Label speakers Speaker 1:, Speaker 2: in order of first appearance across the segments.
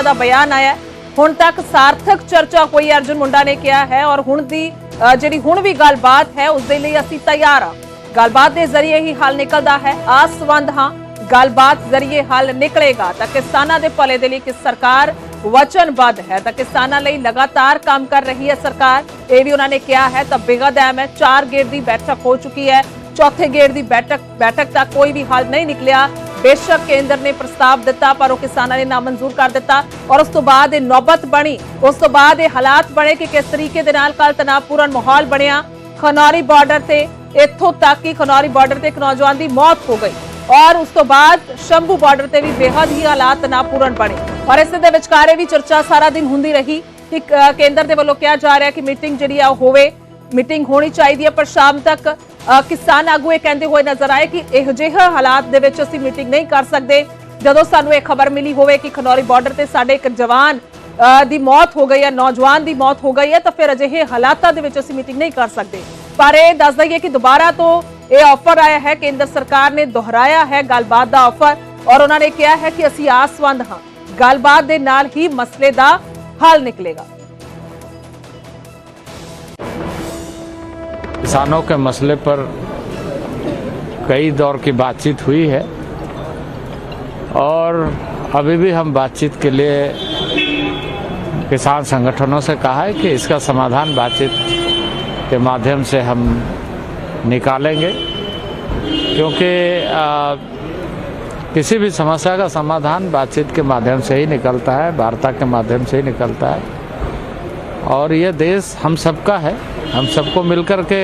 Speaker 1: ਦਾ ਬਿਆਨ ਆਇਆ ਹੁਣ ਤੱਕ ਸਾਰਥਕ ਚਰਚਾ ਕੋਈ अर्जुन मुंडा ने किया है और हुण दी ਜਿਹੜੀ ਹੁਣ ਵੀ ਗੱਲਬਾਤ ਹੈ ਉਸ ਦੇ ਲਈ ਅਸੀਂ ਤਿਆਰ ਹਾਂ। ਗੱਲਬਾਤ ਦੇ ਜ਼ਰੀਏ ਹੀ ਹੱਲ ਨਿਕਲਦਾ ਹੈ। ਆਸਵੰਦ ਹਾਂ ਗੱਲਬਾਤ ਜ਼ਰੀਏ ਹੱਲ ਨਿਕਲੇਗਾ ਤਾਂ ਕਿਸਾਨਾਂ ਦੇ ਭਲੇ ਦੇ ਲਈ ਕਿ ਸਰਕਾਰ वचनबद्ध है तो किसानों ਲਈ लगातार काम कर रही है सरकार। ये भी उन्होंने कहा है तो बेहद अहम है। 4 गेड़ की बैठक हो चुकी है, चौथे गेड़ की बैठक तक कोई भी हल नहीं निकलिया। बेशक केंद्र ने प्रस्ताव दिता पर वो किसानों ने नामंजूर कर दिता और उस तो बाद नौबत बनी, उस तो बाद हालात बने कि किस तरीके दे नाल कल तनावपूर्ण माहौल बनया। खनौरी बॉर्डर से इत्थों तक कि खनौरी बॉर्डर से एक नौजवान की मौत हो गई और उस तो बाद शंभू बॉर्डर से भी बेहद ही हालात तनावपूर्ण बने और इस दे विचकारे भी चर्चा सारा दिन होंदी रही कि केंद्र के वालों कहा जा रहा है कि मीटिंग जिहड़ी आ होवे, मीटिंग होनी चाहिए पर शाम तक किसान आगू ये कहते हुए नजर आए कि इहो जिहे हालात दे विच असीं मीटिंग नहीं कर सकते। जदों सानूं ये खबर मिली होवे कि खनौरी बॉर्डर से साडे एक जवान दी मौत हो गई है, नौजवान दी मौत हो गई है तो फिर अजिहे हालातां दे विच असीं मीटिंग नहीं कर सकते। पर यह दस दईए कि दोबारा तो ये ऑफर आया है, केंद्र सरकार ने दोहराया है गलबात का ऑफर और उन्होंने कहा है कि असीं आसवंद हाँ गलबात दे नाल ही मसले का हल निकलेगा।
Speaker 2: किसानों के मसले पर कई दौर की बातचीत हुई है और अभी भी हम बातचीत के लिए किसान संगठनों से कहा है कि इसका समाधान बातचीत के माध्यम से हम निकालेंगे, क्योंकि किसी भी समस्या का समाधान बातचीत के माध्यम से ही निकलता है, वार्ता के माध्यम से ही निकलता है और ये देश हम सबका है। हम सबको मिलकर के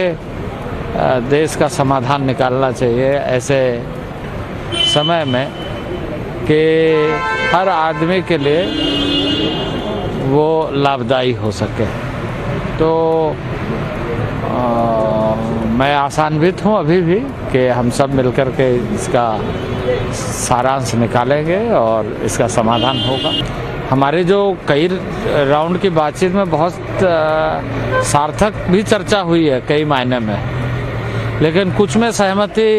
Speaker 2: देश का समाधान निकालना चाहिए ऐसे समय में कि हर आदमी के लिए वो लाभदायी हो सके। तो मैं आशान्वित हूँ अभी भी कि हम सब मिलकर के इसका सारांश निकालेंगे और इसका समाधान होगा। हमारे जो कई राउंड की बातचीत में बहुत सार्थक भी चर्चा हुई है कई मायने में, लेकिन कुछ में सहमति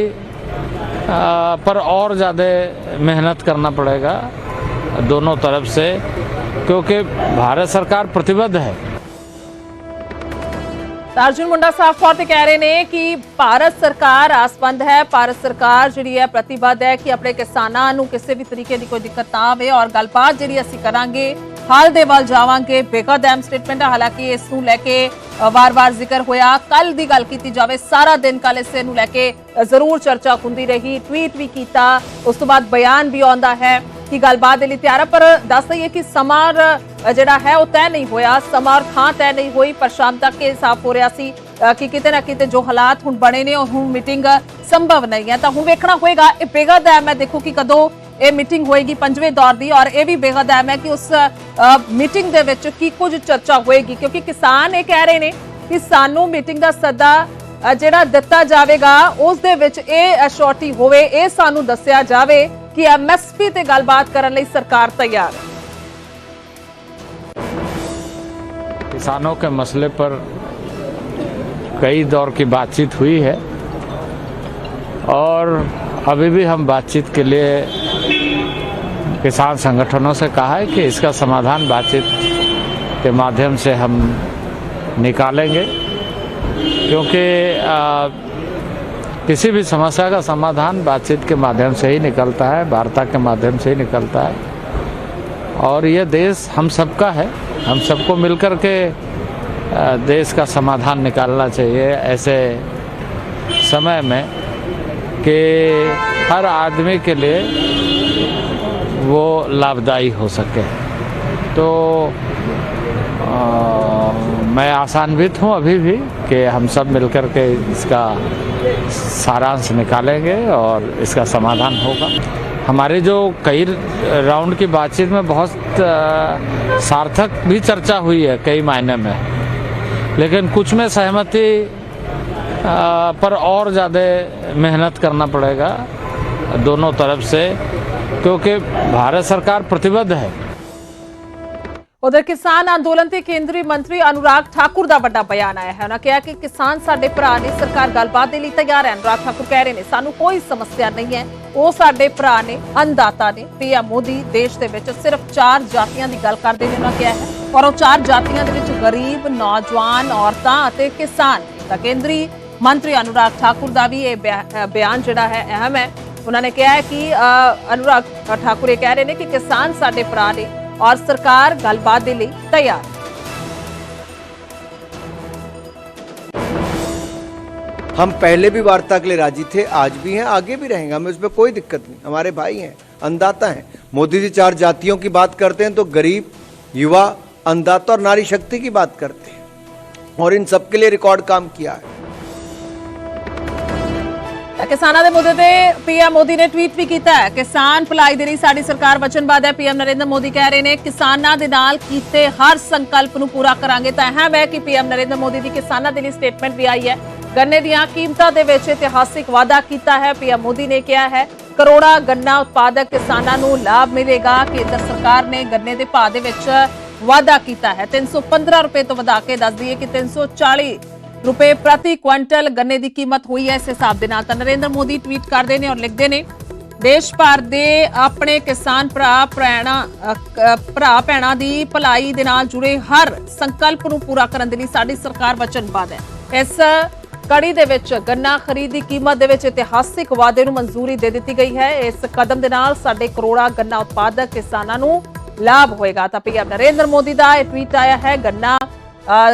Speaker 2: पर और ज़्यादा मेहनत करना पड़ेगा दोनों तरफ से, क्योंकि भारत सरकार प्रतिबद्ध है।
Speaker 1: अर्जुन मुंडा साफ तौर पर कह रहे हैं कि भारत सरकार आसवंद है, भारत सरकार जिहड़ी है प्रतिबद्ध है कि अपने किसानां नूं किसी भी तरीके की कोई दिक्कत ना आवे और गलबात जिहड़ी असीं करांगे हल दे वल जावांगे। बेहद अहम स्टेटमेंट है, हालांकि इस नूं लैके वार-वार जिक्र होया। कल दी गल कीती जावे सारा दिन कल इस नूं लैके जरूर चर्चा हुंदी रही, ट्वीट भी कीता, उस तो बाद बयान भी आउंदा है कि गलबात दे लई तैयार है। पर दस दईए कि समां जिहड़ा है वो तय नहीं होया, समां थां तय नहीं हुई पर शाम तक ये साफ हो रहा सी कि किते ना किते जो हालात हुण बने ने हुण मीटिंग संभव नहीं है। तो हुण वेखना होएगा। ये बेहद अहम है, देखो कि कदों ये मीटिंग होएगी 5वें दौर दी और ये भी बेहद अहम है कि उस मीटिंग दे विच की कुछ चर्चा होएगी, क्योंकि किसान ये कह रहे हैं कि सानू मीटिंग का सद्दा जिहड़ा दिता जावेगा उस दे विच ये अश्योरिटी होवे, ये सानू दस्सिया जावे कि MSP ते गलबात करने लई सरकार तैयार है।
Speaker 2: किसानों के मसले पर कई दौर की बातचीत हुई है और अभी भी हम बातचीत के लिए किसान संगठनों से कहा है कि इसका समाधान बातचीत के माध्यम से हम निकालेंगे, क्योंकि किसी भी समस्या का समाधान बातचीत के माध्यम से ही निकलता है, वार्ता के माध्यम से ही निकलता है और ये देश हम सबका है। हम सबको मिलकर के देश का समाधान निकालना चाहिए ऐसे समय में कि हर आदमी के लिए वो लाभदायी हो सके। तो मैं आशान्वित हूँ अभी भी कि हम सब मिलकर के इसका सारांश निकालेंगे और इसका समाधान होगा। हमारे जो कई राउंड की बातचीत में बहुत सार्थक भी चर्चा हुई है कई मायने में, लेकिन कुछ में सहमति पर और ज़्यादा मेहनत करना पड़ेगा दोनों तरफ से, क्योंकि भारत सरकार प्रतिबद्ध है।
Speaker 1: उधर किसान अंदोलन से केंद्रीय मंत्री अनुराग ठाकुर का बड़ा बयान आया है। उन्होंने कहा कि किसान साडे भरा ने, सरकार गलबात के लिए तैयार है। अनुराग ठाकुर कह रहे हैं सानू कोई समस्या नहीं है, ਉਹ ਸਾਡੇ ਭਰਾ ਨੇ, ਅੰਨਦਾਤਾ ਨੇ। ਪੀਐਮ ਮੋਦੀ ਦੇਸ਼ ਦੇ ਵਿੱਚ ਸਿਰਫ 4 ਜਾਤੀਆਂ ਦੀ ਗੱਲ ਕਰਦੇ ਨੇ, ਉਹਨਾਂ ਕਿਹਾ ਹੈ, ਔਰ ਉਹ 4 ਜਾਤੀਆਂ ਦੇ ਵਿੱਚ ਗਰੀਬ, ਨੌਜਵਾਨ, ਔਰਤਾਂ ਅਤੇ ਕਿਸਾਨ। ਤਾਂ ਕੇਂਦਰੀ ਮੰਤਰੀ ਅਨੁਰਾਗ ਠਾਕੁਰ ਦਾ ਵੀ ਇਹ ਬਿਆਨ ਜਿਹੜਾ ਹੈ ਅਹਿਮ ਹੈ। ਉਹਨਾਂ ਨੇ ਕਿਹਾ ਹੈ ਕਿ ਅਨੁਰਾਗ ਠਾਕੁਰ ਇਹ ਕਹਿ ਰਹੇ ਨੇ ਕਿ ਕਿਸਾਨ ਸਾਡੇ ਭਰਾ ਨੇ ਔਰ ਸਰਕਾਰ ਗੱਲਬਾਤ ਦੇ ਲਈ ਤਿਆਰ ਹੈ।
Speaker 3: हम पहले भी वार्ता के लिए राजी थे, आज भी हैं, आगे भी रहेंगे, हमें उसमें कोई दिक्कत नहीं। हमारे भाई हैं, अन्नदाता हैं। मोदी जी 4 जातियों की बात करते हैं तो गरीब, युवा, अन्नदाता और नारी शक्ति की बात करते हैं, और इन सब के लिए रिकॉर्ड काम किया है।
Speaker 1: किसानों के मुद्दे ते पीएम मोदी ने ट्वीट भी किया है। किसान भलाई दे लई साडी सरकार वचनबद्ध है। पीएम नरेंद्र मोदी कह रहे हैं किसानों के नाल कीते हर संकल्प नूं पूरा करांगे। तो अहम है कि पीएम नरेंद्र मोदी की किसानों के लिए स्टेटमेंट भी आई है। गन्ने दीयां कीमतां दे विच इतिहासिक वाधा किया है। पीएम मोदी ने कहा है करोड़ा गन्ना उत्पादक किसानों नूं लाभ मिलेगा। केंद्र सरकार ने गन्ने के भाव दे विच वाधा किया है। 315 रुपए तो वधा के दस दिए कि 340 रुपए प्रति क्विंटल गन्ने की कीमत हुई है। इस हिसाब के नाल नरेंद्र मोदी ट्वीट करते हैं और लिखते हैं देश भर के अपने किसान भरा भैणां दी भलाई दे नाल जुड़े हर संकल्प नूं पूरा करन दे लई साडी सरकार वचनबद्ध है। इस कड़ी दे विच गन्ना खरीद की कीमत दे विच इतिहासिक वाधे नूं मंजूरी दे दी गई है। इस कदम दे नाल साडे करोड़ा गन्ना उत्पादक किसानां नूं लाभ होएगा। तां पीएम नरेंद्र मोदी दा यह ट्वीट आया है। गन्ना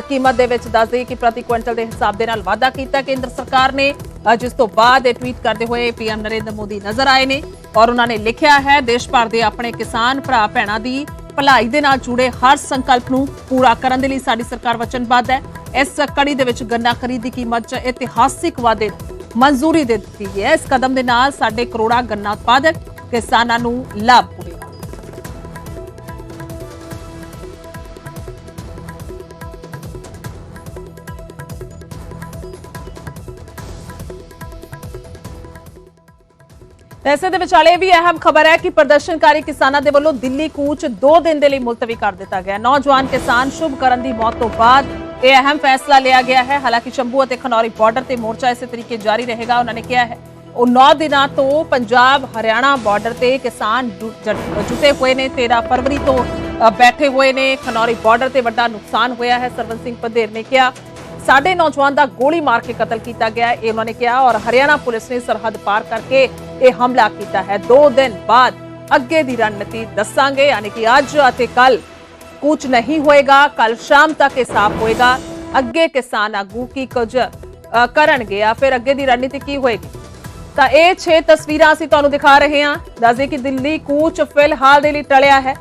Speaker 1: कीमत दे विच दस दी कि प्रति क्विंटल के हिसाब के नाल वाधा किया केंद्र सरकार ने, जिस तो बाद ये ट्वीट करते हुए पीएम नरेंद्र मोदी नजर आए ने और उन्होंने लिखा है देश भर के अपने किसान भरा भैणां दी भलाई दे नाल जुड़े हर संकल्प नूं पूरा करन दे लई साडी सरकार वचनबद्ध है। इस कड़ी दे विच गन्ना खरीद की कीमत च इतिहासिक वाधे मंजूरी दे दी है। इस कदम दे नाल साडे करोड़ा गन्ना उत्पादक किसानां नूं लाभ होवेगा। ऐसे दे विचाले भी अहम खबर है कि प्रदर्शनकारी किसानों के वलों दिल्ली कूच 2 दिन के लिए मुलतवी कर दिता गया। नौजवान किसान शुभकरण की मौत तो बाद यह अहम फैसला लिया गया है। हालांकि शंभू और खनौरी बॉर्डर से मोर्चा इस तरीके जारी रहेगा। उन्होंने कहा है वो 9 दिनों तो पंजाब हरियाणा बॉर्डर से किसान जुटे हुए ने। 13 फरवरी तो बैठे हुए ने। खनौरी बॉर्डर से बड़ा नुकसान होया है। सरवण सिंह पंधेर ने कहा साडे नौजवान का गोली मार के कतल किया गया है, ये उन्होंने कहा। और हरियाणा पुलिस ने सरहद पार करके ये हमला किया है। 2 दिन बाद अगे की रणनीति दसांगे, यानी कि अज अते कल कूच नहीं होएगा। कल शाम तक ये साफ होएगा अगे किसान आगू की कुछ करनगे या फिर अगे की रणनीति की होएगी। तो ये 6 तस्वीरां असीं तुहानूं दिखा रहे हैं। दस दें कि दिल्ली कूच फिलहाल दे लई टलिया है।